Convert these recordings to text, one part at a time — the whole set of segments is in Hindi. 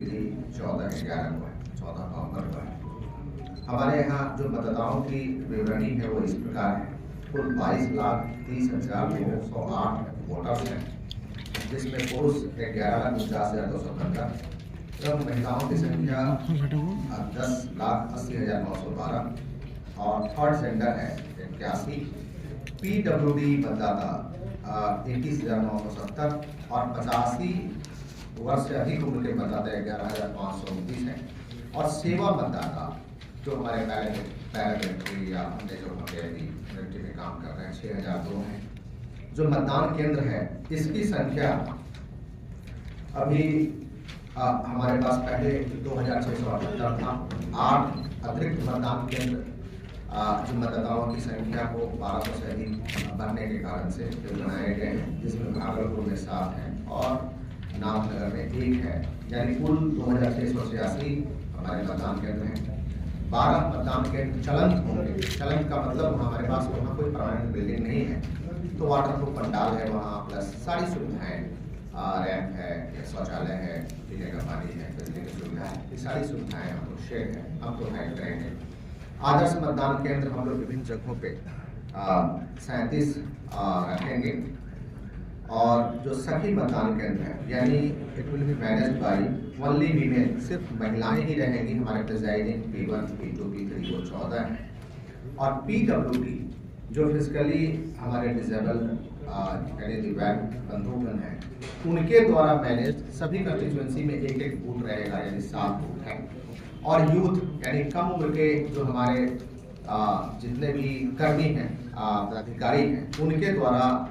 14/11 को है, 14 नवंबर को है। हमारे यहाँ जो मतदाताओं की विवरणी है वो इस प्रकार है। कुल 22,30,208 वोटर्स हैं, जिसमें पुरुष 11,49,215 एवं महिलाओं की संख्या 10,80,912 और थर्ड जेंडर है 81। PWD मतदाता 21,970 और 85 वर्ष से अधिक उम्र के मतदाता 11,529 हैं। और सेवा मतदाता जो हमारे पैरामिलिट्री या हमने जो मिलिट्री में काम कर रहे हैं 6,002 हैं। जो मतदान केंद्र है इसकी संख्या अभी हमारे पास पहले 2,678 था। 8 अतिरिक्त मतदान केंद्र जो मतदाताओं की संख्या को 1200 से अधिक बढ़ने के कारण से बनाए गए हैं, जिसमें भागलपुर में 7 हैं और नामनगर में 1 है, यानी कुल 2,686 हमारे मतदान केंद्र हैं। 12 मतदान केंद्र चलंत होंगे। चलंत का मतलब हमारे पास वहाँ कोई परमानेंट बिल्डिंग नहीं है, तो वाटरप्रूफ पंडाल है वहाँ, प्लस सारी सुविधाएं, रैंप है, शौचालय है, पीने का पानी है, बिजली की सुविधा है, ये सारी सुविधाएं हम लोग शेड है हम प्रोवाइड करेंगे। आदर्श मतदान केंद्र हम लोग विभिन्न जगहों पे 37 रखेंगे। और जो सखी मतदान केंद्र है, यानी it will be managed by only women, सिर्फ महिलाएं ही रहेंगी। हमारे प्रिजाइडिंग P1, P2, P3 वो 14 हैं। और PWD जो फिजिकली हमारे डिजेबल यानी दिव्यांग बंधुगण हैं, उनके द्वारा मैनेज सभी कंस्टिट्यूएंसी में 1-1 बूथ रहेगा, यानी 7 बूथ हैं। और यूथ यानी कम उम्र के जो हमारे जितने भी कर्मी हैं, पदाधिकारी हैं, उनके द्वारा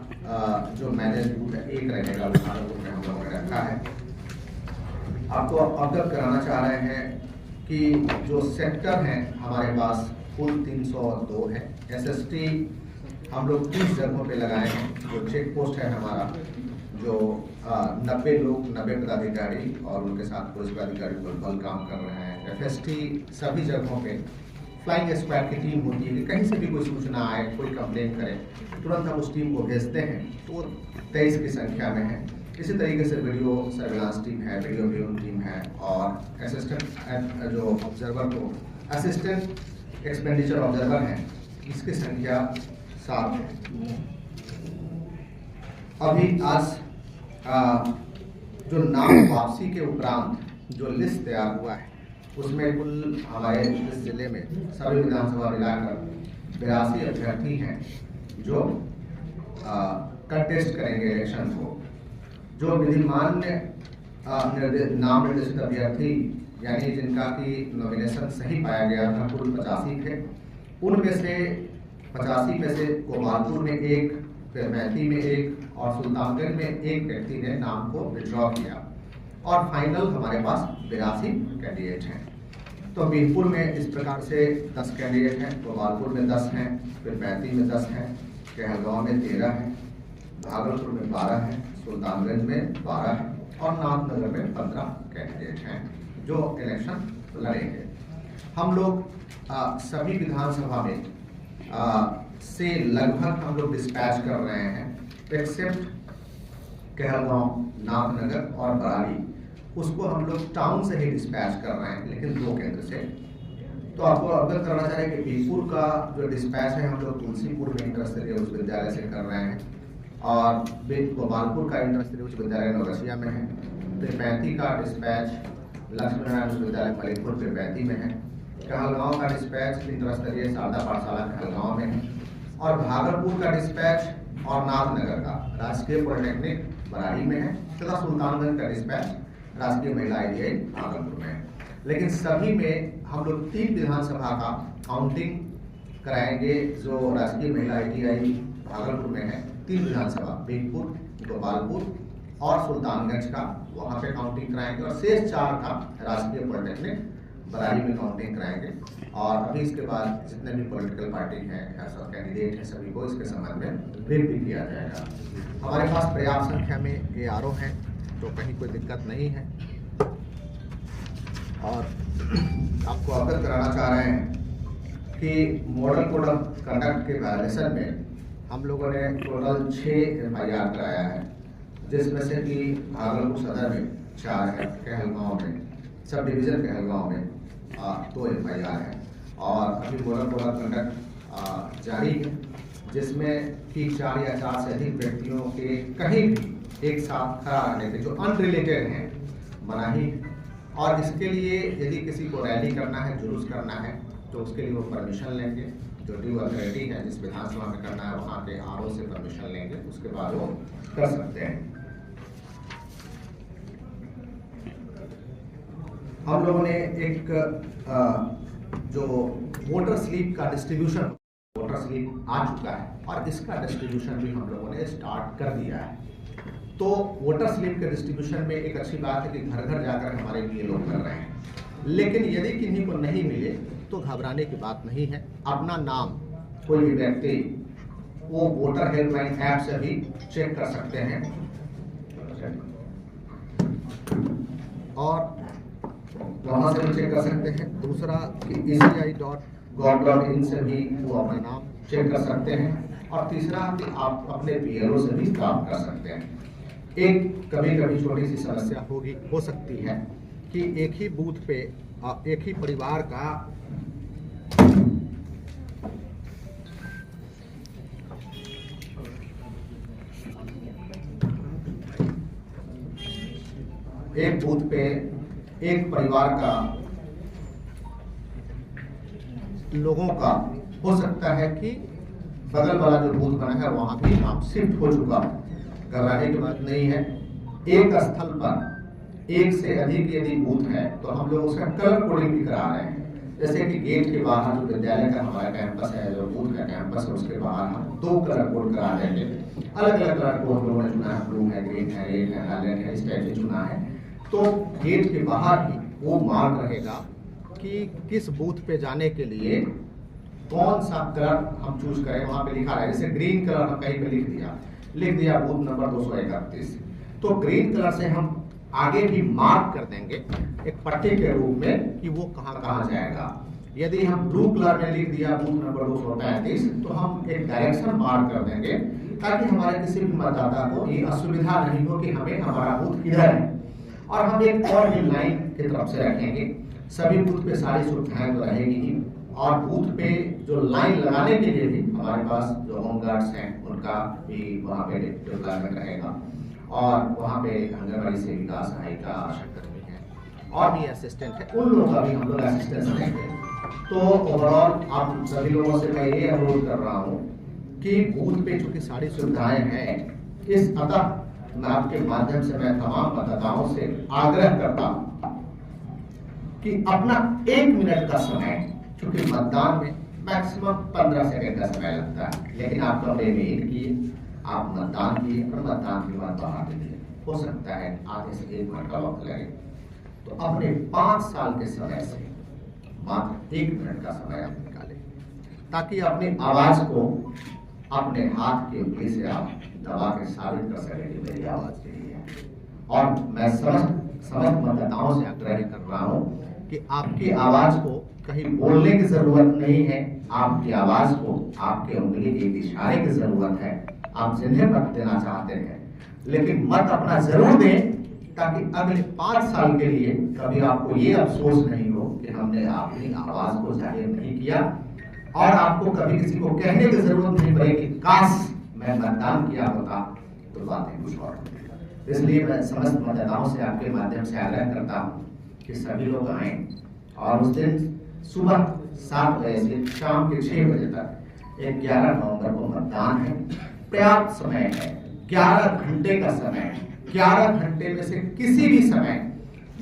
जो मैनेज बूथ है 1 रहेगा, भागलपुर में हम लोगों ने रखा है। आपको अवगत कराना चाह रहे हैं कि जो सेक्टर हैं हमारे पास कुल 302 है। SST हम लोग 30 जगहों पे लगाए हैं। जो चेक पोस्ट है हमारा, जो 90 लोग, 90 पदाधिकारी और उनके साथ पुलिस पदाधिकारी बल काम कर रहे हैं। FST सभी जगहों पे फ्लाइंग स्क्वाड की टीम होती है कि कहीं से भी कोई सूचना आए, कोई कंप्लेन करे, तुरंत हम उस टीम को भेजते हैं, तो वो 23 की संख्या में है। इसी तरीके से वीडियो सर्विलांस टीम है, वीडियो व्यूइंग टीम है और असिस्टेंट जो ऑब्जर्वर को असिस्टेंट एक्सपेंडिचर ऑब्जर्वर है, इसकी संख्या 7 है। अभी आज जो नाम वापसी के उपरांत जो लिस्ट तैयार हुआ है, उसमें कुल हमारे इस जिले में सभी विधानसभा मिलाकर 82 अभ्यर्थी हैं जो कंटेस्ट करेंगे इलेक्शन को। जो विधिमान्य नाम निर्देशित अभ्यर्थी यानी जिनका की नॉमिनेशन सही पाया गया था, कुल 85 थे। उनमें से 85 में से गोपालपुर में 1, फिर मैथी में 1 और सुल्तानगंज में 1 व्यक्ति ने नाम को विड्रॉ किया और फाइनल हमारे पास 82 कैंडिडेट हैं। तो बीरपुर में इस प्रकार से 10 कैंडिडेट हैं, गोपालपुर में 10 हैं, फिर मैथी में 10 हैं, कहलगांव में 13 हैं, भागलपुर में 12 हैं, सुल्तानगंज में 12 हैं और नाथनगर में 15 कैंडिडेट हैं जो इलेक्शन लड़ेंगे। हम लोग सभी विधानसभा में से लगभग हम लोग डिस्पैच कर रहे हैं, एक्सेप्ट कहलगांव, नाथनगर और बराली, उसको हम लोग टाउन से ही डिस्पैच कर रहे हैं, लेकिन 2 केंद्र से। तो आपको अवगत करना चाह रहे हैं कि बीरपुर का जो डिस्पैच है हम लोग तुलसीपुर में इंटर स्तरीय उच्च विद्यालय से कर रहे हैं और गोपालपुर का इंटर स्तरीय उच्च विद्यालय नौरसिया में है। फिर पैंती का डिस्पैच लक्ष्मी नारायण उच्च विद्यालय मलिकपुर फिर पैंती में है। कहलगांव का डिस्पैच इंटर स्तरीय शारदा पाठशाला कहलगांव में है और भागलपुर का डिस्पैच और नाथनगर का राजकीय पॉलिटेक्निक बराड़ी में है तथा सुल्तानगंज का डिस्पैच राजकीय महिला ITI भागलपुर में है। लेकिन सभी में हम लोग 3 विधानसभा का काउंटिंग कराएंगे। जो राजकीय महिला ITI भागलपुर में है, 3 विधानसभा बीरपुर, गोपालपुर और सुल्तानगंज का वहाँ पे काउंटिंग कराएंगे और शेष 4 का राजकीय पॉलिटेक्निक बराड़ी में काउंटिंग कराएंगे। और अभी इसके बाद जितने भी पॉलिटिकल पार्टी हैं या सब कैंडिडेट हैं, सभी को इसके संबंध में ब्रीफ भी किया जाएगा। हमारे पास पर्याप्त संख्या में ARO हैं, तो कहीं कोई दिक्कत नहीं है। और आपको अवगत कराना चाह रहे हैं कि मॉडल कोड ऑफ कंडक्ट के वायलेशन में हम लोगों ने टोटल 6 FIR कराया है, जिसमें से कि भागलपुर सदर में 4 है, कहलगांव में सब डिवीज़न पहलगांव में 2 FIR है और अभी मोरल कंडक्ट जारी है, जिसमें कि 4 या 4 से अधिक व्यक्तियों के कहीं भी एक साथ खड़ा रहने के जो अनरिलेटेड हैं मनाही। और इसके लिए यदि किसी को रैली करना है, जुलूस करना है, तो उसके लिए वो परमिशन लेंगे। जो ड्यू अथॉरिटी है जिस विधानसभा में करना है वहाँ के RO से परमिशन लेंगे, उसके बाद वो कर सकते हैं। हम लोगों ने एक जो वोटर स्लिप का डिस्ट्रीब्यूशन, वोटर स्लिप आ चुका है और इसका डिस्ट्रीब्यूशन भी हम लोगों ने स्टार्ट कर दिया है। तो वोटर स्लिप के डिस्ट्रीब्यूशन में एक अच्छी बात है कि घर घर जाकर हमारे लिए लोग कर रहे हैं, लेकिन यदि किन्हीं को नहीं मिले तो घबराने की बात नहीं है। अपना नाम कोई भी व्यक्ति वो वोटर हेल्पलाइन ऐप से भी चेक कर सकते हैं और वहाँ से भी चेक कर सकते हैं। दूसरा कि ECI.gov.in से भी वो अपना नाम चेक कर सकते हैं और तीसरा कि आप अपने PLO से भी काम कर सकते हैं। एक कभी कभी छोटी सी समस्या हो सकती है कि एक ही बूथ पे एक ही परिवार का एक बूथ पे एक परिवार का लोगों का हो सकता है कि बगल वाला जो बूथ बना है वहां भी नाम शिफ्ट हो चुका है। घबराने की बात नहीं है। एक स्थल पर एक से अधिक यदि बूथ है तो हम लोग उसका कलर कोडिंग भी करा रहे हैं। जैसे कि गेट के बाहर जो विद्यालय का हमारा कैंपस है, जो बूथ का कैंपस है, उसके बाहर हम 2 कलर कोड करा देंगे। अलग अलग कलर कोड लोगों ने चुना है, ब्लू है, ग्रीन है, रेड है, हाईलाइट है, इस टाइप से चुना है। तो गेट के बाहर ही वो मार्क रहेगा कि किस बूथ पे जाने के लिए कौन सा कलर हम चूज करें। वहां पे लिखा है, जैसे ग्रीन कलर हम कहीं पे लिख दिया बूथ नंबर 231, तो ग्रीन कलर से हम आगे भी मार्क कर देंगे एक पट्टी के रूप में कि वो कहाँ जाएगा। यदि हम ब्लू कलर में लिख दिया बूथ नंबर 235, तो हम एक डायरेक्शन मार्क कर देंगे ताकि हमारे किसी भी मतदाता को ये असुविधा नहीं हो कि हमें हमारा बूथ किधर है। और हम एक और भी लाइन की तरफ से रखेंगे। सभी बूथ पे सारी सुविधाएं तो रहेगी ही, और बूथ पे जो लाइन लगाने के लिए भी हमारे पास जो होम गार्ड्स हैं उनका भी वहाँ पे डिप्लॉयमेंट रहेगा। और वहाँ पे आंगनबाड़ी सेविका, सहायिका, आशा कर्मी है और भी असिस्टेंट है, उन लोगों का भी हम लोग असिस्टेंस देंगे। तो ओवरऑल आप सभी लोगों से मैं ये अनुरोध कर रहा हूँ कि बूथ पे चूंकि सारी सुविधाएं हैं, इस अतः मैं आपके माध्यम से मैं तमाम मतदाताओं से आग्रह करता हूँ कि अपना 1 मिनट का समय, चूंकि मतदान में मैक्सिमम 15 सेकंड का समय लगता है, लेकिन आप कमरे में इन किए, आप मतदान किए और मतदान के बाद बाहर निकले, हो सकता है आधे से 1 मिनट का वक्त लगे। तो अपने 5 साल के समय से मात्र 1 मिनट का समय आप निकालें, ताकि अपनी आवाज को अपने हाथ के उंगली से आप दबा के साबित कर सकें कि मेरी आवाज यही है। और मैं समस्त मतदाताओं से आग्रह कर रहा हूं कि आपकी आवाज को कहीं बोलने की जरूरत नहीं है, आपकी आवाज को आपके उंगली के इशारे की जरूरत है। आप जिन्हें मत देना चाहते हैं, लेकिन मत अपना जरूर दें, ताकि अगले 5 साल के लिए कभी आपको ये अफसोस नहीं हो कि हमने अपनी आवाज को जाहिर नहीं किया, और आपको कभी किसी को कहने की जरूरत नहीं पड़े कि काश मैं मतदान किया होता, तो बातें कुछ और। इसलिए मैं समस्त मतदाताओं से आपके माध्यम से आग्रह करता हूँ कि सभी लोग आए, और उस दिन सुबह 7 बजे से शाम के 6 बजे तक 11 नवंबर को मतदान है। पर्याप्त समय है, 11 घंटे का समय, 11 घंटे में से किसी भी समय,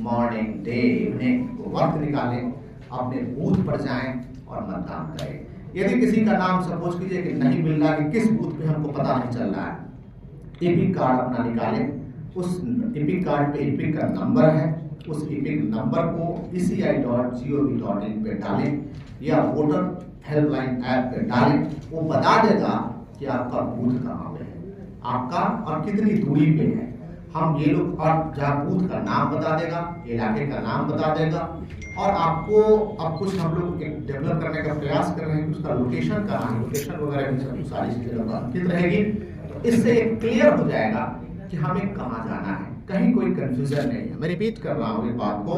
मॉर्निंग, डे, इवनिंग वक्त निकालें, अपने बूथ पर जाएं और मतदान करें। यदि किसी का नाम सपोज कीजिए कि नहीं मिल रहा, कि किस बूथ पे हमको पता नहीं चल रहा है, एपिक कार्ड अपना निकालें, उस एपिक कार्ड पे एपिक का नंबर है, उस एपिक नंबर को ECI.gov.in पे डालें या वोटर हेल्पलाइन ऐप पे डालें। वो बता देगा कि आपका बूथ कहाँ पे है, आपका और कितनी दूरी पे है। हम ये लोग, और जहाँ बूथ का नाम बता देगा, इलाके का नाम बता देगा, और आपको अब कुछ हम लोग डेवलप करने का प्रयास कर रहे हैं कि उसका लोकेशन कहाँ है, लोकेशन वगैरह भी सारी चीजें अंकित रहेगी। तो इससे क्लियर हो जाएगा कि हमें कहाँ जाना है, कहीं कोई कंफ्यूजन नहीं है। मैं रिपीट कर रहा हूँ इस बात को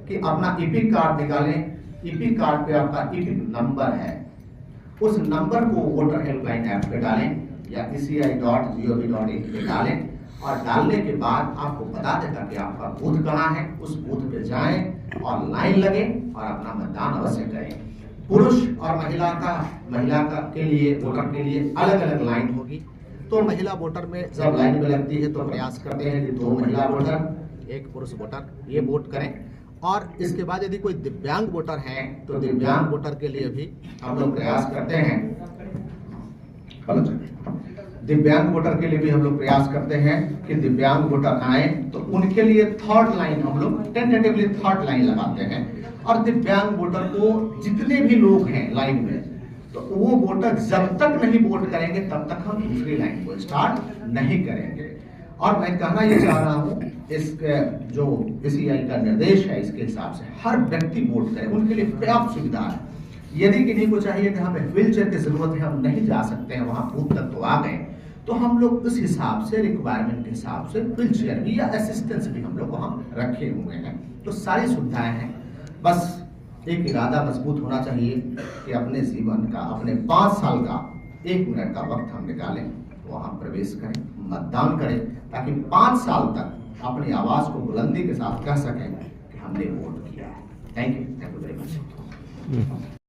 कि अपना ईपिक कार्ड निकालें। ईपिक कार्ड पे आपका ईपिक नंबर है, उस नंबर को वोटर हेल्पलाइन ऐप पे डालें या eci.gov.in पे डालें, और डालने के बाद आपको बता देगा कि आपका बूथ कहाँ है। उस बूथ पे जाएं और लाइन लगें और अपना मतदान अवश्य करें। पुरुष और महिला का के लिए, वोटर के लिए अलग अलग लाइन होगी। तो महिला वोटर में जब लाइन में लगती है तो प्रयास करते हैं कि 2 महिला वोटर 1 पुरुष वोटर ये वोट करें। और इसके बाद यदि कोई दिव्यांग वोटर है तो दिव्यांग वोटर के लिए भी हम लोग प्रयास करते हैं। दिव्यांग वोटर के लिए भी हम लोग प्रयास करते हैं कि दिव्यांग वोटर आए तो उनके लिए 3rd लाइन हम लोग टेंटेटिवली 3rd लाइन लगाते हैं। और दिव्यांग वोटर को जितने भी लोग हैं लाइन में, तो वो वोटर जब तक नहीं वोट करेंगे तब तक हम दूसरी लाइन को स्टार्ट नहीं करेंगे। और मैं कहना ये चाह रहा हूँ, इसके जो ईसीआई का निर्देश है इसके हिसाब से हर व्यक्ति वोट करे, उनके लिए पर्याप्त सुविधा है। यदि किसी को चाहिए कि हमें व्हीलचेयर की जरूरत है, हम नहीं जा सकते हैं वहां बूथ तक तो आ गए, तो हम लोग उस हिसाब से रिक्वायरमेंट के हिसाब से व्हीलचेयर भी या असिस्टेंस भी हम लोग वहां रखे हुए हैं। तो सारी सुविधाएं हैं, बस एक इरादा मजबूत होना चाहिए कि अपने जीवन का, अपने 5 साल का 1 मिनट का वक्त हम निकालें, वहां प्रवेश करें, मतदान करें, ताकि 5 साल तक अपनी आवाज को बुलंदी के साथ कह सकें कि हमने वोट किया है। Thank you very much.